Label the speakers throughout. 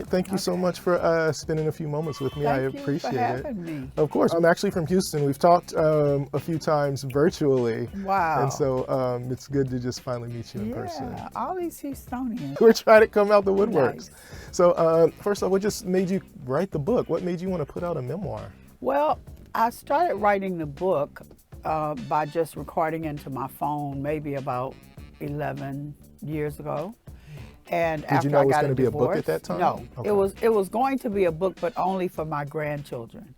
Speaker 1: Thank you so much for spending a few moments with me. I
Speaker 2: Thank you
Speaker 1: appreciate
Speaker 2: for
Speaker 1: it.
Speaker 2: having me.
Speaker 1: Of course. I'm actually from Houston. We've talked a few times virtually.
Speaker 2: Wow.
Speaker 1: And so it's good to just finally meet you in person.
Speaker 2: Yeah, all these Houstonians.
Speaker 1: We're trying to come out the woodworks.
Speaker 2: Nice.
Speaker 1: So first off, what just made you write the book? What made you want to put out a memoir?
Speaker 2: Well, I started writing the book by just recording into my phone maybe about 11 years ago. And
Speaker 1: Did
Speaker 2: after
Speaker 1: you know
Speaker 2: I
Speaker 1: it was
Speaker 2: got
Speaker 1: going
Speaker 2: a
Speaker 1: to be a
Speaker 2: divorce,
Speaker 1: book at that time?
Speaker 2: No,
Speaker 1: Okay.
Speaker 2: it was going to be a book, but only for my grandchildren,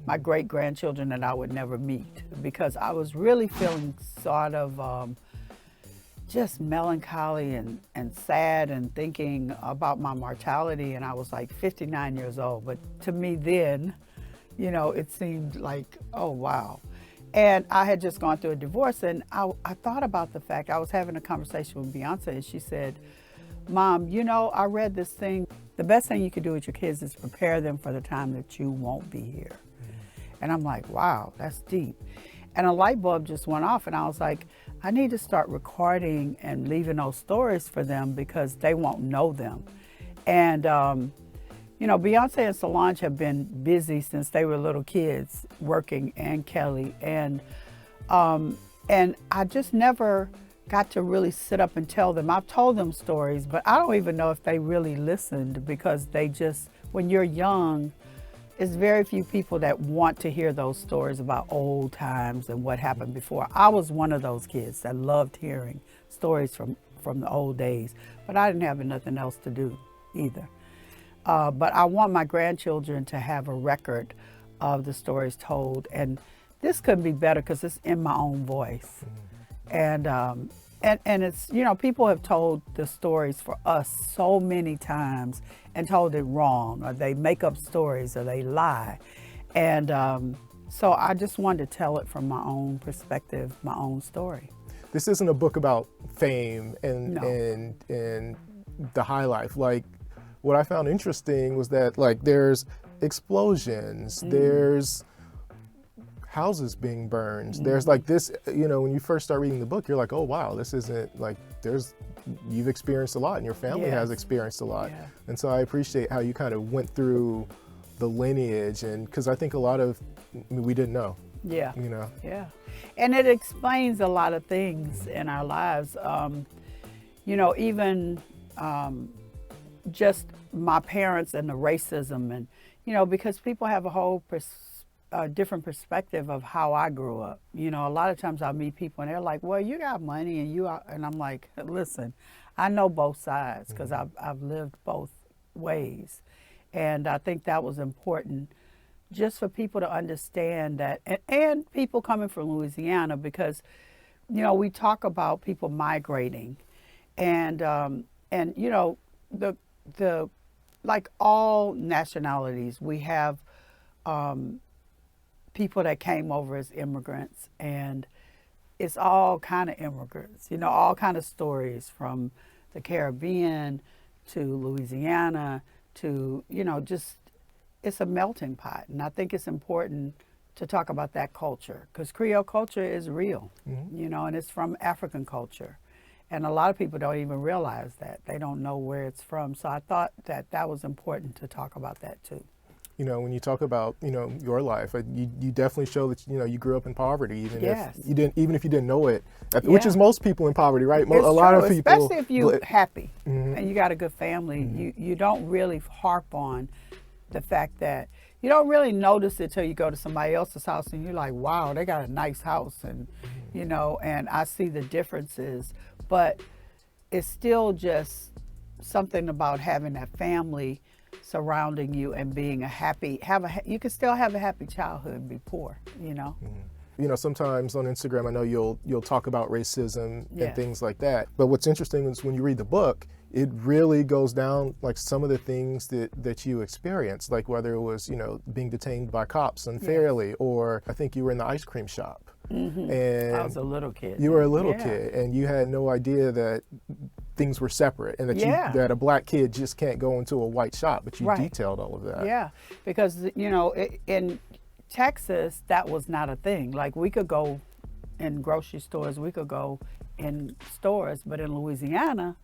Speaker 2: my great-grandchildren that I would never meet, because I was really feeling sort of just melancholy and sad and thinking about my mortality, and I was like 59 years old. But to me then, you know, it seemed like, oh, wow. And I had just gone through a divorce, and I thought about the fact, I was having a conversation with Beyoncé, and she said, Mom, you know, I read this thing. The best thing you could do with your kids is prepare them for the time that you won't be here. And I'm like, wow, that's deep. And a light bulb just went off, and I was like, I need to start recording and leaving those stories for them because they won't know them. And, you know, Beyoncé and Solange have been busy since they were little kids working, and Kelly. And I just never got to really sit up and tell them. I've told them stories, but I don't even know if they really listened, because they just, when you're young, it's very few people that want to hear those stories about old times and what happened before. I was one of those kids that loved hearing stories from the old days, but I didn't have nothing else to do either. But I want my grandchildren to have a record of the stories told, and this could be better because it's in my own voice. And it's, you know, people have told the stories for us so many times and told it wrong, or they make up stories, or they lie. And so I just wanted to tell it from my own perspective, my own story.
Speaker 1: This isn't a book about fame and
Speaker 2: No.
Speaker 1: and the high life. Like, what I found interesting was that, like, there's explosions, there's houses being burned. There's like this, you know, when you first start reading the book, you're like, oh wow, this isn't like, you've experienced a lot, and your family has experienced a lot.
Speaker 2: Yeah.
Speaker 1: And so I appreciate how you kind of went through the lineage, and because I think a lot of, we didn't know.
Speaker 2: Yeah.
Speaker 1: You know.
Speaker 2: Yeah. And it explains a lot of things in our lives. You know, even just my parents and the racism, and, you know, because people have a whole different perspective of how I grew up. You know, a lot of times I meet people and they're like, well, you got money and you are, and I'm like, listen, I know both sides because I've lived both ways. And I think that was important just for people to understand that, and people coming from Louisiana, because, you know, we talk about people migrating, and you know, the like all nationalities, we have people that came over as immigrants, and it's all kind of immigrants, you know, all kind of stories from the Caribbean to Louisiana to, you know, just, it's a melting pot. And I think it's important to talk about that culture, because Creole culture is real, you know, and it's from African culture. And a lot of people don't even realize that. They don't know where it's from. So I thought that that was important to talk about that too.
Speaker 1: You know, when you talk about, you know, your life, you definitely show that, you know, you grew up in poverty, even if you didn't know it, which is most people in poverty, right?
Speaker 2: It's
Speaker 1: a lot of people,
Speaker 2: especially if you're happy and you got a good family, you don't really harp on the fact that you don't really notice it till you go to somebody else's house and you're like, wow, they got a nice house, and you know, and I see the differences, but it's still just something about having that family surrounding you and being you can still have a happy childhood and be poor, you know.
Speaker 1: You know, sometimes on Instagram, I know you'll talk about racism and things like that. But what's interesting is when you read the book, it really goes down like some of the things that you experienced, like whether it was, you know, being detained by cops unfairly, or I think you were in the ice cream shop. And
Speaker 2: I was a little kid.
Speaker 1: You were a little kid, and you had no idea that things were separate, and that that a black kid just can't go into a white shop, but you detailed all of that.
Speaker 2: Yeah, because, you know, in Texas, that was not a thing. Like, we could go in grocery stores, we could go in stores, but in Louisiana,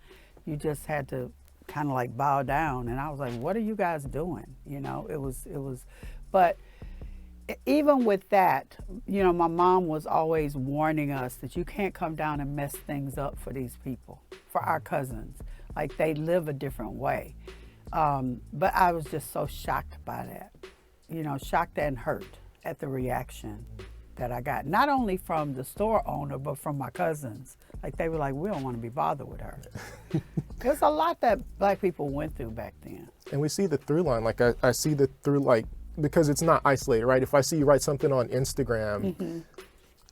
Speaker 2: you just had to kind of like bow down. And I was like, what are you guys doing? You know, it was, but even with that, you know, my mom was always warning us that you can't come down and mess things up for these people, for our cousins. Like, they live a different way. But I was just so shocked by that, you know, shocked and hurt at the reaction that I got, not only from the store owner, but from my cousins. Like, they were like, we don't want to be bothered with her. There's a lot that Black people went through back then.
Speaker 1: And we see the through line. Like, I see the through, like, because it's not isolated, right? If I see you write something on Instagram,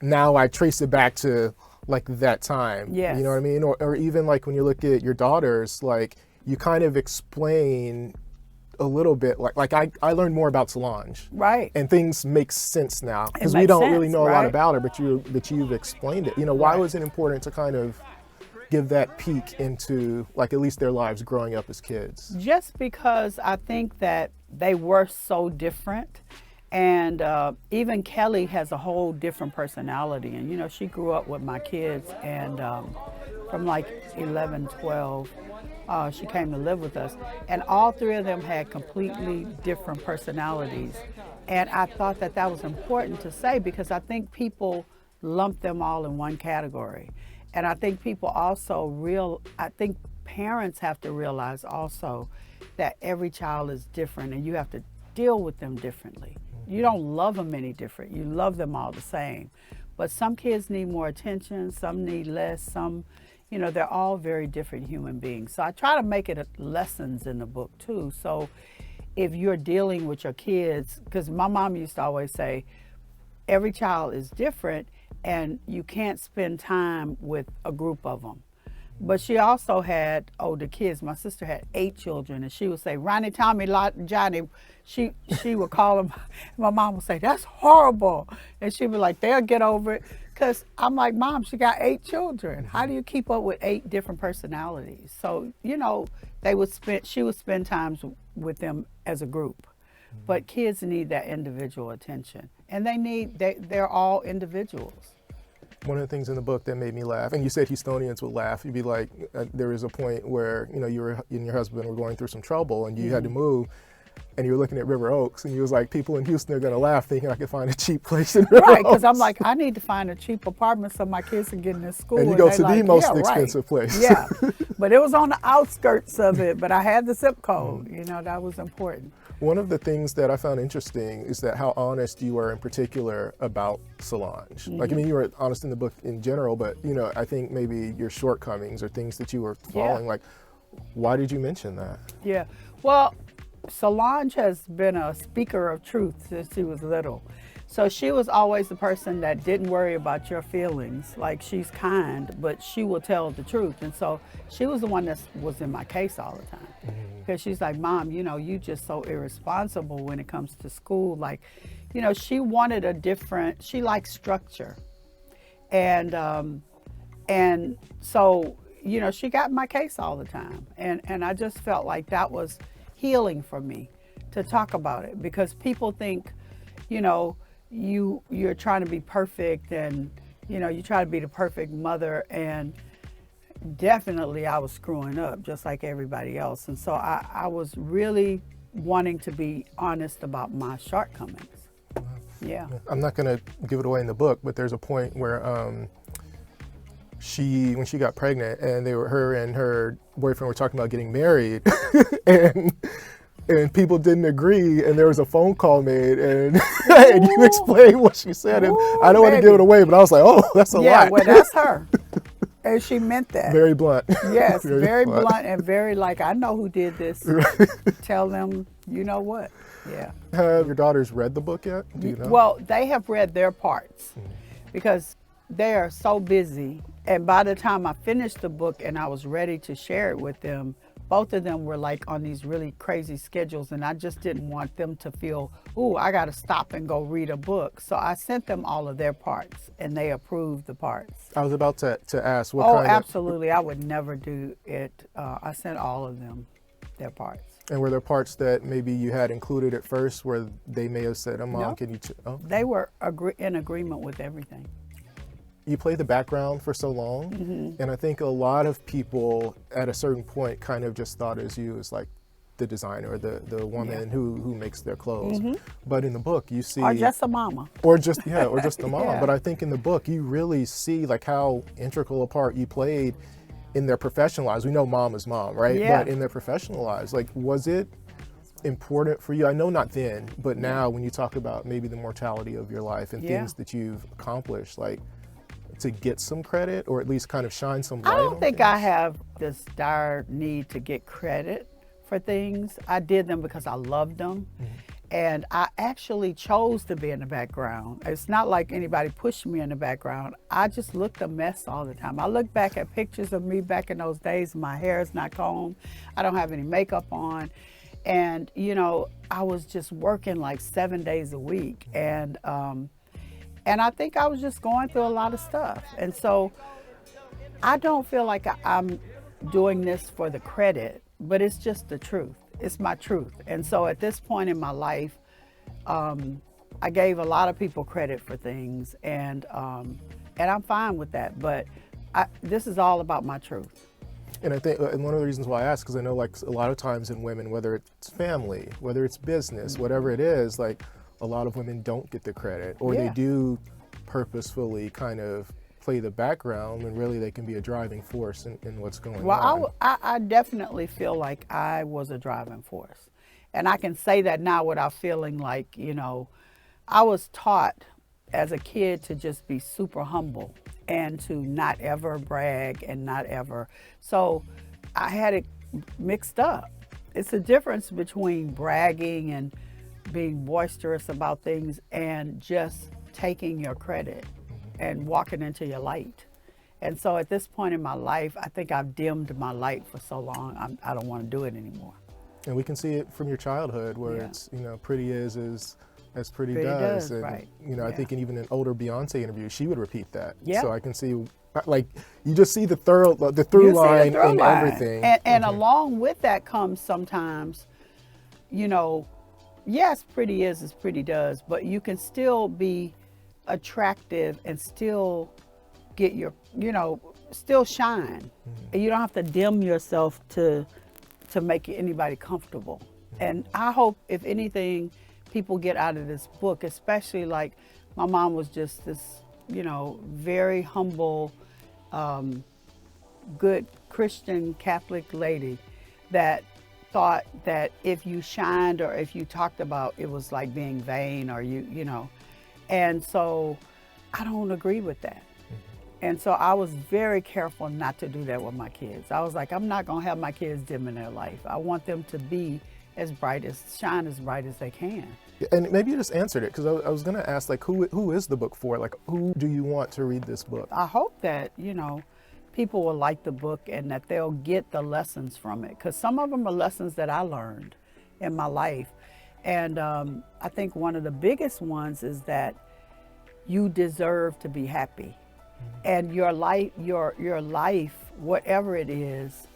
Speaker 1: now I trace it back to, like, that time.
Speaker 2: Yes.
Speaker 1: You know what I mean? Or even, like, when you look at your daughters, like, you kind of explain a little bit, like I learned more about Solange,
Speaker 2: right?
Speaker 1: And things make sense now because we don't really know a lot about her, but you've explained it. You know, why was it important to kind of give that peek into, like, at least their lives growing up as kids?
Speaker 2: Just because I think that they were so different, and even Kelly has a whole different personality. And you know, she grew up with my kids, and from like 11, 12. She came to live with us, and all three of them had completely different personalities. And I thought that that was important to say, because I think people lump them all in one category. And I think people also I think parents have to realize also that every child is different, and you have to deal with them differently. You don't love them any different. You love them all the same. But some kids need more attention, some need less, some, you know, they're all very different human beings. So I try to make it lessons in the book too. So if you're dealing with your kids, because my mom used to always say, every child is different and you can't spend time with a group of them. But she also had older kids. My sister had 8 children, and she would say, Ronnie, Tommy, Johnny. She would call them. My mom would say, that's horrible. And she'd be like, they'll get over it. Because I'm like, Mom, she got 8 children. How do you keep up with 8 different personalities? So, you know, she would spend times with them as a group. But kids need that individual attention. And they're all individuals.
Speaker 1: One of the things in the book that made me laugh, and you said Houstonians would laugh, you'd be like, there was a point where, you know, you and your husband were going through some trouble and you had to move, and you were looking at River Oaks, and you was like, people in Houston are going to laugh thinking I could find a cheap place in River Oaks.
Speaker 2: Right, because I'm like, I need to find a cheap apartment so my kids can get in school.
Speaker 1: And you go to the most expensive place.
Speaker 2: Yeah, but it was on the outskirts of it, but I had the zip code. You know, that was important.
Speaker 1: One of the things that I found interesting is that how honest you were in particular about Solange. Like, I mean, you were honest in the book in general, but, you know, I think maybe your shortcomings or things that you were following, like, why did you mention that? Yeah,
Speaker 2: well, Solange has been a speaker of truth since she was little. So she was always the person that didn't worry about your feelings. Like, she's kind, but she will tell the truth. And so she was the one that was in my case all the time. Because she's like, Mom, you know, you just so irresponsible when it comes to school. Like, you know, she wanted she liked structure. And so, you know, she got in my case all the time. And I just felt like that was healing for me to talk about it, because people think, you know, you're trying to be perfect, and, you know, you try to be the perfect mother, and definitely I was screwing up just like everybody else. And so I was really wanting to be honest about my shortcomings. Yeah.
Speaker 1: I'm not going to give it away in the book, but there's a point where when she got pregnant, and her and her boyfriend were talking about getting married, and people didn't agree, and there was a phone call made, and and you explained what she said, and I don't want to give it away, but I was like, oh, that's a lot.
Speaker 2: Yeah, well, that's her. And she meant that.
Speaker 1: Very blunt.
Speaker 2: Yes, very blunt and very like, I know who did this. Tell them, you know what. Yeah.
Speaker 1: Have your daughters read the book yet? Do you know?
Speaker 2: Well, they have read their parts because they are so busy. And by the time I finished the book and I was ready to share it with them, both of them were like on these really crazy schedules, and I just didn't want them to feel, ooh, I got to stop and go read a book. So I sent them all of their parts, and they approved the parts.
Speaker 1: I was about to ask what kind of...
Speaker 2: Oh, absolutely. I would never do it. I sent all of them their parts.
Speaker 1: And were there parts that maybe you had included at first where they may have said, Mom,
Speaker 2: No.
Speaker 1: can you...
Speaker 2: They were in agreement with everything.
Speaker 1: you play the background for so long, and I think a lot of people at a certain point kind of just thought as you as like the designer, the woman who makes their clothes. But in the book, you see,
Speaker 2: Or just a mama.
Speaker 1: or just the mom.
Speaker 2: Yeah.
Speaker 1: But I think in the book, you really see like how integral a part you played in their professional lives. We know mom is mom, right?
Speaker 2: Yeah.
Speaker 1: But in their professional lives, like, was it important for you? I know not then, but now when you talk about maybe the mortality of your life and things that you've accomplished, like, to get some credit or at least kind of shine some light
Speaker 2: I
Speaker 1: on
Speaker 2: don't think
Speaker 1: things?
Speaker 2: I have this dire need to get credit for things. I did them because I loved them. And I actually chose to be in the background. It's not like anybody pushed me in the background. I just looked a mess all the time. I look back at pictures of me back in those days. My hair is not combed. I don't have any makeup on. And, you know, I was just working like 7 days a week. And I think I was just going through a lot of stuff. And so I don't feel like I'm doing this for the credit, but it's just the truth. It's my truth. And so at this point in my life, I gave a lot of people credit for things, and I'm fine with that. But this is all about my truth.
Speaker 1: And I think, and one of the reasons why I ask, because I know like a lot of times in women, whether it's family, whether it's business, whatever it is, like a lot of women don't get the credit, or they do purposefully kind of play the background when really they can be a driving force in what's going on.
Speaker 2: Well, I definitely feel like I was a driving force. And I can say that now without feeling like, you know, I was taught as a kid to just be super humble and to not ever brag and not ever. So I had it mixed up. It's a difference between bragging and being boisterous about things and just taking your credit and walking into your light. And so at this point in my life, I think I've dimmed my light for so long, I don't want to do it anymore.
Speaker 1: And we can see it from your childhood where it's, you know, pretty is as pretty does. And,
Speaker 2: right.
Speaker 1: you know, I think in even an older Beyonce interview, she would repeat that.
Speaker 2: Yeah.
Speaker 1: So I can see, like, you just see the through line in everything.
Speaker 2: And along with that comes sometimes, you know, yes, pretty is as pretty does, but you can still be attractive and still get your, you know, still shine. And you don't have to dim yourself to make anybody comfortable. And I hope, if anything, people get out of this book, especially like my mom was just this, you know, very humble, good Christian Catholic lady that thought that if you shined or if you talked about, it was like being vain or you know. And so I don't agree with that. And so I was very careful not to do that with my kids. I was like, I'm not gonna have my kids dim in their life. I want them to be shine as bright as they can.
Speaker 1: And maybe you just answered it, because I was gonna ask, like, who is the book for? Like, who do you want to read this book?
Speaker 2: I hope that, you know, people will like the book and that they'll get the lessons from it. Because some of them are lessons that I learned in my life. And I think one of the biggest ones is that you deserve to be happy. And your life, whatever it is,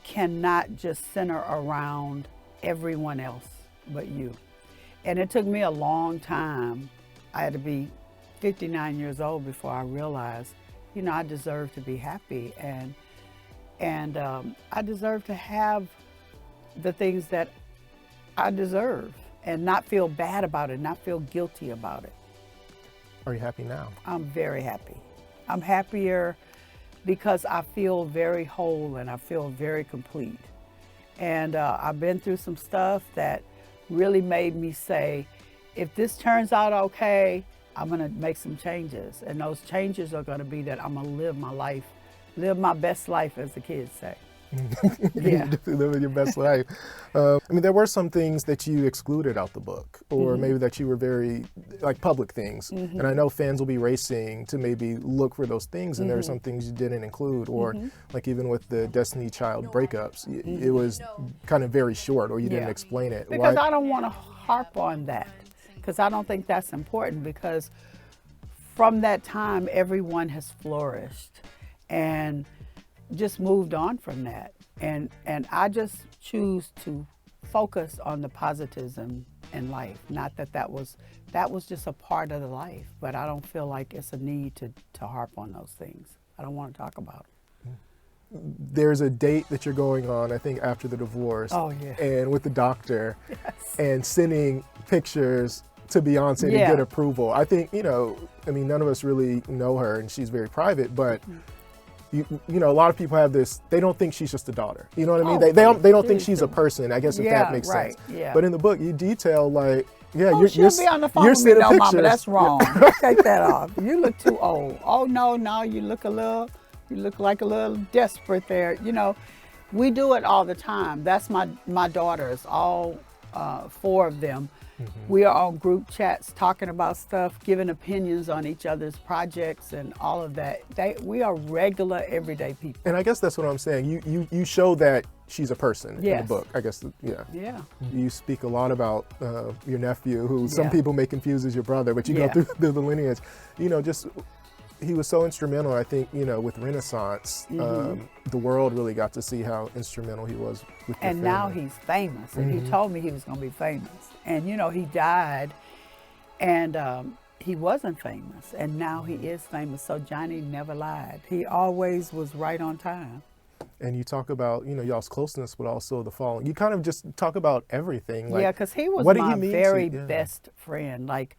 Speaker 2: cannot just center around everyone else but you. And it took me a long time. I had to be 59 years old before I realized, you know, I deserve to be happy, and I deserve to have the things that I deserve and not feel bad about it, not feel guilty about it.
Speaker 1: Are you happy now?
Speaker 2: I'm very happy. I'm happier because I feel very whole and I feel very complete. And I've been through some stuff that really made me say, if this turns out okay, I'm gonna make some changes. And those changes are gonna be that I'm gonna live my life, live my best life, as the kids say.
Speaker 1: Yeah. Living your best life. I mean, there were some things that you excluded out the book, or maybe that you were very, like, public things. And I know fans will be racing to maybe look for those things, and there are some things you didn't include, or like even with the Destiny Child breakups, it was kind of very short, or you didn't explain it.
Speaker 2: Because I don't want to harp on that, because I don't think that's important, because from that time, everyone has flourished and just moved on from that. And I just choose to focus on the positivism in life. Not that that was just a part of the life, but I don't feel like it's a need to harp on those things. I don't want to talk about them.
Speaker 1: There's a date that you're going on, I think, after the divorce.
Speaker 2: Oh, yeah.
Speaker 1: And with the doctor,
Speaker 2: Yes.
Speaker 1: and sending pictures to Beyonce to
Speaker 2: Yeah.
Speaker 1: get approval. I think, I mean, none of us really know her, and she's very private, but a lot of people have this, they don't think she's just a daughter. You know what I mean?
Speaker 2: Oh,
Speaker 1: They don't think
Speaker 2: please
Speaker 1: she's a
Speaker 2: do.
Speaker 1: person, I guess, if
Speaker 2: Yeah,
Speaker 1: that makes
Speaker 2: right,
Speaker 1: sense.
Speaker 2: yeah.
Speaker 1: But in the book, you detail, like, yeah,
Speaker 2: Oh,
Speaker 1: you're
Speaker 2: she'll be on the phone
Speaker 1: you're
Speaker 2: with me.
Speaker 1: sending
Speaker 2: No,
Speaker 1: pictures.
Speaker 2: Mama, that's wrong. Take that off. You look too old. Oh, no, you look like a little desperate there. We do it all the time. That's my daughters, all 4 of them. We are on group chats talking about stuff, giving opinions on each other's projects and all of that. We are regular, everyday people.
Speaker 1: And I guess that's what I'm saying. You show that she's a person in
Speaker 2: Yes.
Speaker 1: the book. I guess, yeah.
Speaker 2: Yeah.
Speaker 1: You speak a lot about your nephew, who some
Speaker 2: Yeah.
Speaker 1: people may confuse as your brother, but you
Speaker 2: Yeah.
Speaker 1: go through the lineage. Just he was so instrumental. I think with Renaissance, the world really got to see how instrumental he was with your
Speaker 2: And now
Speaker 1: family.
Speaker 2: he's famous. And he told me he was going to be famous. And, he died and he wasn't famous. And now he is famous. So Johnny never lied. He always was right on time.
Speaker 1: And you talk about y'all's closeness, but also the falling. You kind of just talk about everything. Like,
Speaker 2: Yeah, because he was
Speaker 1: what did
Speaker 2: my
Speaker 1: he mean to
Speaker 2: very
Speaker 1: you? Yeah.
Speaker 2: best friend. Like,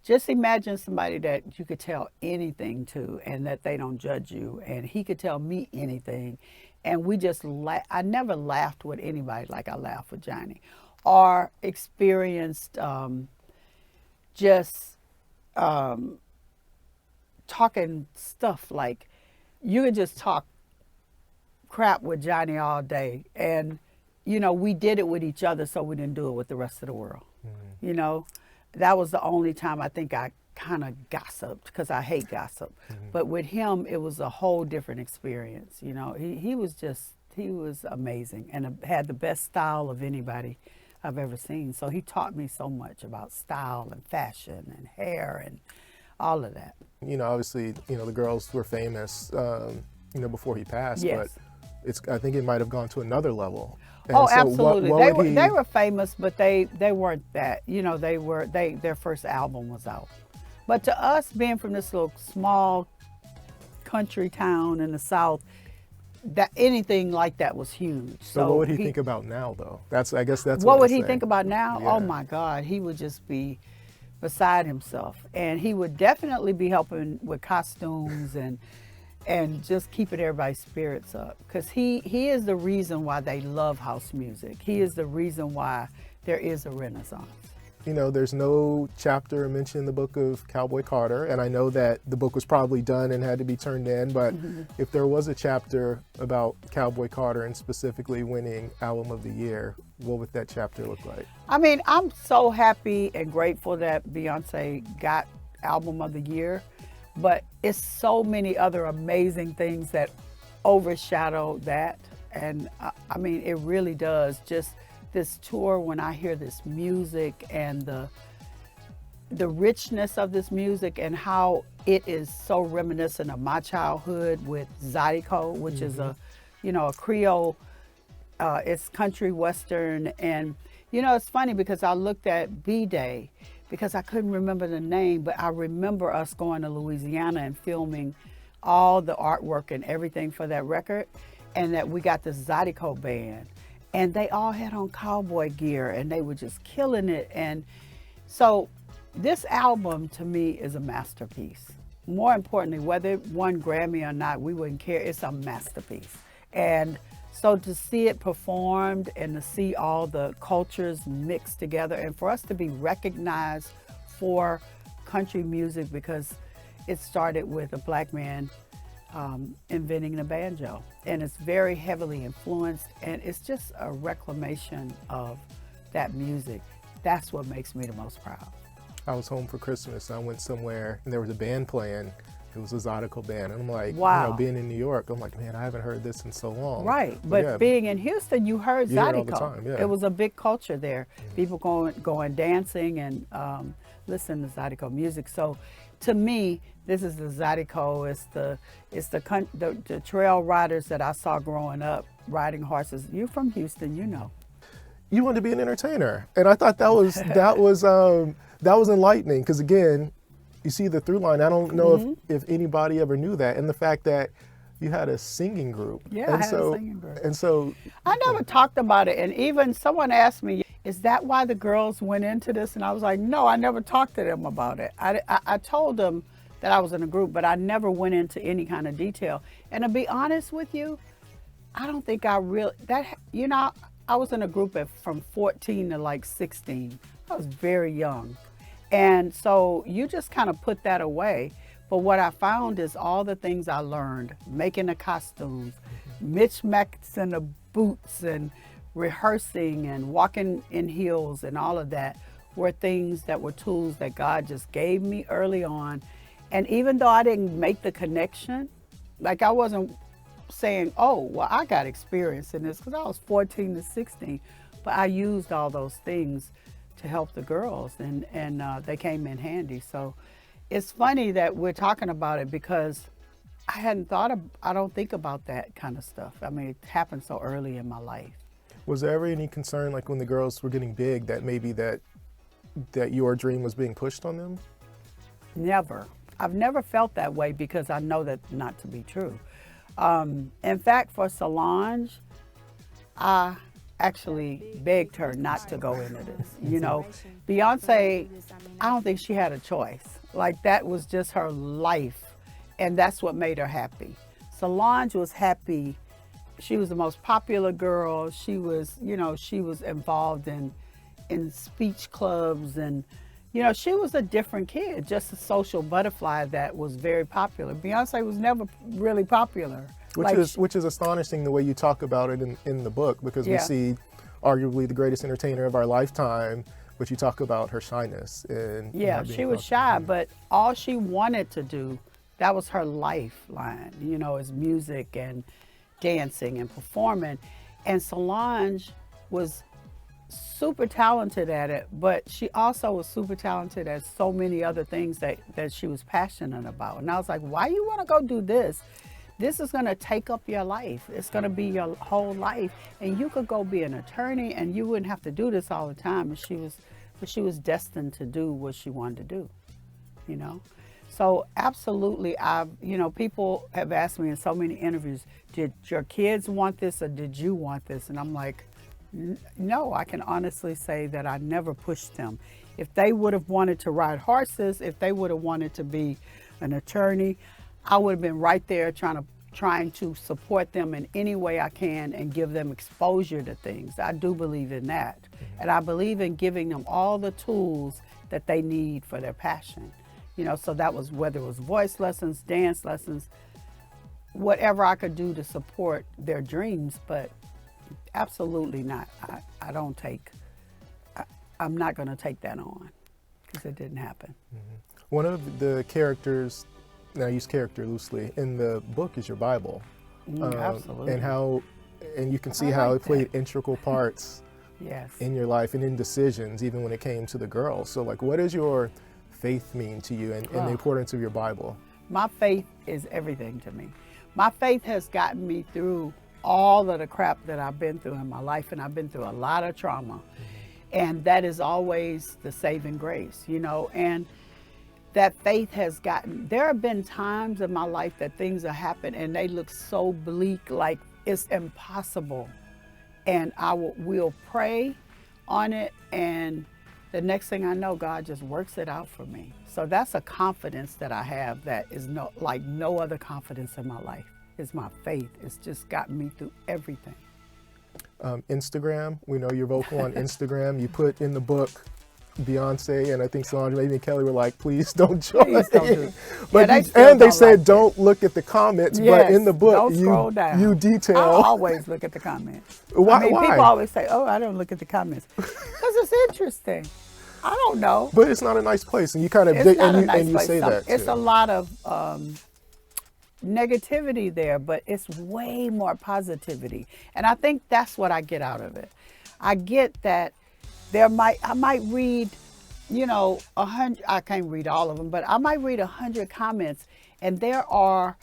Speaker 2: just imagine somebody that you could tell anything to and that they don't judge you. And he could tell me anything. And we just I never laughed with anybody like I laughed with Johnny. Or experienced talking stuff like, you could just talk crap with Johnny all day. And, we did it with each other, so we didn't do it with the rest of the world. That was the only time I think I kind of gossiped, because I hate gossip. But with him, it was a whole different experience. He was amazing and had the best style of anybody I've ever seen. So he taught me so much about style and fashion and hair and all of that.
Speaker 1: Obviously, the girls were famous, before he passed,
Speaker 2: Yes.
Speaker 1: but I think it might have gone to another level. And
Speaker 2: Oh,
Speaker 1: so
Speaker 2: absolutely.
Speaker 1: what would he-
Speaker 2: They were famous, but they weren't that. Their first album was out. But to us, being from this little small country town in the South, that anything like that was huge.
Speaker 1: So what would he think about now, though? I guess that's
Speaker 2: what
Speaker 1: I'm
Speaker 2: would he
Speaker 1: saying.
Speaker 2: think about now?
Speaker 1: Yeah.
Speaker 2: Oh my God, he would just be beside himself, and he would definitely be helping with costumes and just keeping everybody's spirits up, because he is the reason why they love house music. He is the reason why there is a renaissance.
Speaker 1: There's no chapter mentioned in the book of Cowboy Carter, and I know that the book was probably done and had to be turned in, but if there was a chapter about Cowboy Carter and specifically winning Album of the Year, what would that chapter look like?
Speaker 2: I mean, I'm so happy and grateful that Beyonce got Album of the Year, but it's so many other amazing things that overshadow that. And I mean, it really does. Just this tour, when I hear this music and the richness of this music and how it is so reminiscent of my childhood with Zydeco, which is a Creole, it's country western. And it's funny because I looked at B-Day because I couldn't remember the name, but I remember us going to Louisiana and filming all the artwork and everything for that record, and that we got this Zydeco band. And they all had on cowboy gear and they were just killing it. And so this album to me is a masterpiece. More importantly, whether it won Grammy or not, we wouldn't care. It's a masterpiece. And so to see it performed and to see all the cultures mixed together, and for us to be recognized for country music, because it started with a black man inventing the banjo, and it's very heavily influenced, and it's just a reclamation of that music. That's what makes me the most proud.
Speaker 1: I was home for Christmas. I went somewhere and there was a band playing. It was a Zydeco band. And I'm like,
Speaker 2: Wow.
Speaker 1: being in New York, I'm like, man, I haven't heard this in so long.
Speaker 2: Right, but
Speaker 1: yeah,
Speaker 2: being in Houston, you heard
Speaker 1: You hear
Speaker 2: Zydeco.
Speaker 1: it all the time, yeah.
Speaker 2: It was a big culture there. People going dancing and listening to Zydeco music. So, to me, this is the Zydeco. It's the trail riders that I saw growing up riding horses. You're from Houston, you know.
Speaker 1: you wanted to be an entertainer, and I thought that was enlightening because again, you see the through line. I don't know if anybody ever knew that, and the fact that you had a singing group.
Speaker 2: Yeah, I had a singing group.
Speaker 1: And so
Speaker 2: I never talked about it, and even someone asked me, "Is that why the girls went into this?" And I was like, "No, I never talked to them about it. I told them that I was in a group, but I never went into any kind of detail. And to be honest with you, I don't think I really I was in a group from 14 to like 16. I was very young, and so you just kind of put that away. But what I found is all the things I learned, making the costumes, mismatching the boots and rehearsing and walking in heels and all of that were things that were tools that God just gave me early on. And even though I didn't make the connection, like I wasn't saying, oh, well, I got experience in this because I was 14 to 16, but I used all those things to help the girls and they came in handy. So it's funny that we're talking about it because I don't think about that kind of stuff. I mean, it happened so early in my life.
Speaker 1: Was there ever any concern, like when the girls were getting big, that maybe that your dream was being pushed on them?
Speaker 2: Never. I've never felt that way because I know that not to be true. In fact, for Solange, I actually begged her not to go into this. You know, Beyonce, I don't think she had a choice. Like that was just her life, and that's what made her happy. Solange was happy. She was the most popular girl. She was involved in speech clubs and, she was a different kid, just a social butterfly that was very popular. Beyonce was never really popular.
Speaker 1: Which is astonishing the way you talk about it in the book, because we see arguably the greatest entertainer of our lifetime, but you talk about her shyness. And
Speaker 2: she was shy, but all she wanted to do, that was her lifeline, is music and dancing and performing. And Solange was super talented at it, but she also was super talented at so many other things that she was passionate about. And I was like, why you want to go do this? This is going to take up your life. It's going to be your whole life. And you could go be an attorney and you wouldn't have to do this all the time. But she was destined to do what she wanted to do, So absolutely, people have asked me in so many interviews, did your kids want this or did you want this? And I'm like, no, I can honestly say that I never pushed them. If they would have wanted to ride horses, if they would have wanted to be an attorney, I would have been right there trying to support them in any way I can and give them exposure to things. I do believe in that. And I believe in giving them all the tools that they need for their passion. So that was whether it was voice lessons, dance lessons, whatever I could do to support their dreams, but absolutely not. I'm not going to take that on because it didn't happen.
Speaker 1: One of the characters, and I use character loosely, in the book is your Bible.
Speaker 2: Absolutely.
Speaker 1: And you can see how it played integral parts in your life and in decisions, even when it came to the girls. So like, what does your faith mean to you and the importance of your Bible?
Speaker 2: My faith is everything to me. My faith has gotten me through all of the crap that I've been through in my life, and I've been through a lot of trauma. And that is always the saving grace, and that faith has there have been times in my life that things have happened and they look so bleak, like it's impossible. And I will pray on it, and the next thing I know, God just works it out for me. So that's a confidence that I have that is like no other confidence in my life. Is my faith. It's just gotten me through everything.
Speaker 1: Instagram, we know you're vocal on Instagram. You put in the book, Beyonce and I think Solange, maybe and Kelly were like, please don't join.
Speaker 2: Please don't do it.
Speaker 1: But they said don't look at the comments, but in the book you detail.
Speaker 2: I always look at the comments.
Speaker 1: Why?
Speaker 2: People always say, oh, I don't look at the comments. Because it's interesting. I don't know.
Speaker 1: But it's not a nice place, and you kind of you say that too.
Speaker 2: It's a lot of negativity there, but it's way more positivity. And I think that's what I get out of it. I get that I might read, 100, I can't read all of them, but I might read 100 comments, and there are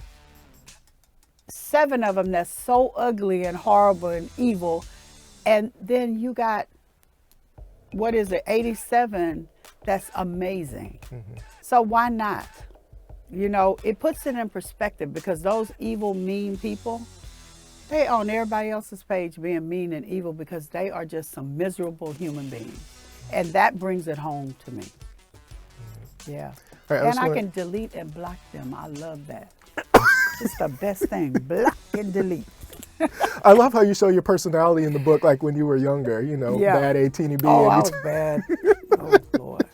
Speaker 2: 7 of them that's so ugly and horrible and evil. And then you got what is it, 87, that's amazing. So why not? You know, it puts it in perspective, because those evil, mean people, they on everybody else's page being mean and evil because they are just some miserable human beings. And that brings it home to me. Yeah.
Speaker 1: Right,
Speaker 2: and I can delete and block them. I love that. It's the best thing. Block and delete.
Speaker 1: I love how you show your personality in the book, like when you were younger, you know, bad A, teeny B.
Speaker 2: Oh, I was bad. Oh, Lord.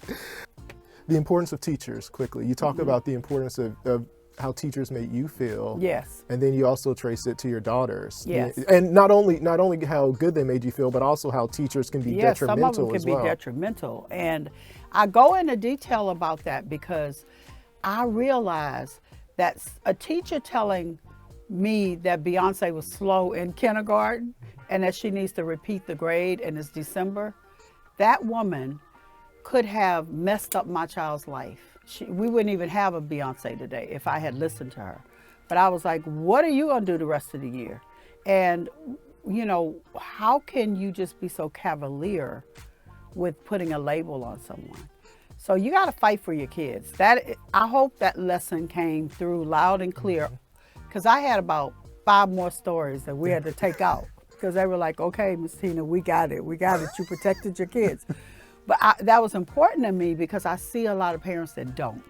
Speaker 1: The importance of teachers, quickly. You talk about the importance of how teachers make you feel.
Speaker 2: Yes.
Speaker 1: And then you also trace it to your daughters.
Speaker 2: Yes.
Speaker 1: And not only how good they made you feel, but also how teachers can be detrimental
Speaker 2: some of them can be detrimental. And I go into detail about that because I realize that a teacher telling me that Beyonce was slow in kindergarten and that she needs to repeat the grade and it's December, that woman could have messed up my child's life. We wouldn't even have a Beyonce today if I had listened to her. But I was like, what are you going to do the rest of the year? And, you know, how can you just be so cavalier with putting a label on someone? So you got to fight for your kids. I hope that lesson came through loud and clear, because I had about 5 more stories that we had to take out, because they were like, okay, Miss Tina, we got it. You protected your kids. But that was important to me because I see a lot of parents that don't.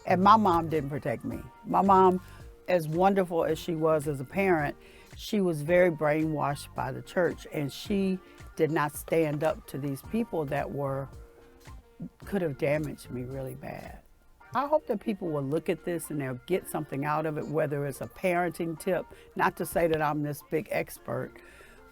Speaker 2: And my mom didn't protect me. My mom, as wonderful as she was as a parent, she was very brainwashed by the church, and she did not stand up to these people that could have damaged me really bad. I hope that people will look at this and they'll get something out of it, whether it's a parenting tip, not to say that I'm this big expert,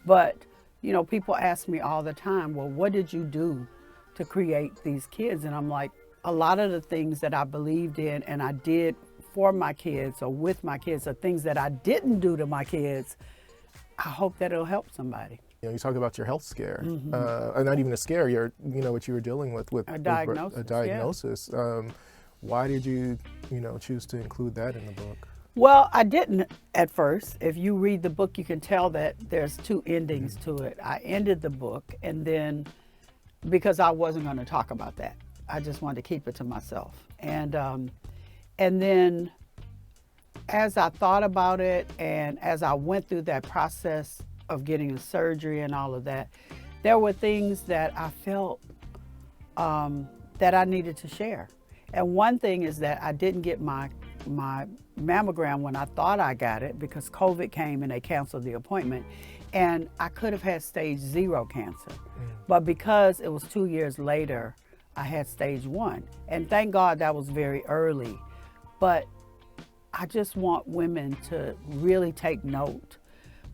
Speaker 2: but you know, people ask me all the time, well, what did you do to create these kids? And I'm like, a lot of the things that I believed in and I did for my kids or with my kids are things that I didn't do to my kids. I hope that it'll help somebody.
Speaker 1: You know, you talk about your health scare, not even a scare. What you were dealing with
Speaker 2: a diagnosis.
Speaker 1: A diagnosis.
Speaker 2: Yeah.
Speaker 1: Why did you, choose to include that in the book?
Speaker 2: Well, I didn't at first. If you read the book, you can tell that there's 2 endings to it. I ended the book, and then because I wasn't going to talk about that, I just wanted to keep it to myself. And then as I thought about it, and as I went through that process of getting the surgery and all of that, there were things that I felt that I needed to share. And one thing is that I didn't get my mammogram when I thought I got it, because COVID came and they canceled the appointment. And I could have had stage 0 cancer. But because it was 2 years later, I had stage 1. And thank God that was very early. But I just want women to really take note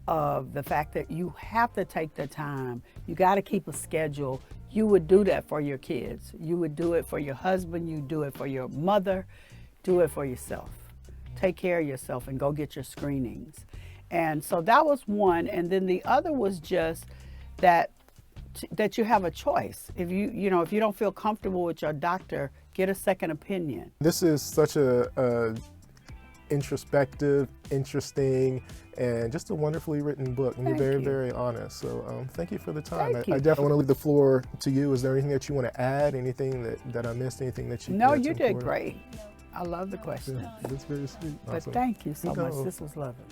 Speaker 2: of the fact that you have to take the time. You got to keep a schedule. You would do that for your kids. You would do it for your husband. You do it for your mother. Do it for yourself. Take care of yourself and go get your screenings. And so that was one. And then the other was just that you have a choice. If you don't feel comfortable with your doctor, get a second opinion.
Speaker 1: This is such a introspective, interesting, and just a wonderfully written book. And you're very, very honest. So thank you for the time. I definitely want to leave the floor to you. Is there anything that you want to add? Anything that I missed? Anything that you?
Speaker 2: No, you did great. I love the question.
Speaker 1: Yeah, that's very sweet.
Speaker 2: But
Speaker 1: Awesome.
Speaker 2: thank you so much. This was lovely.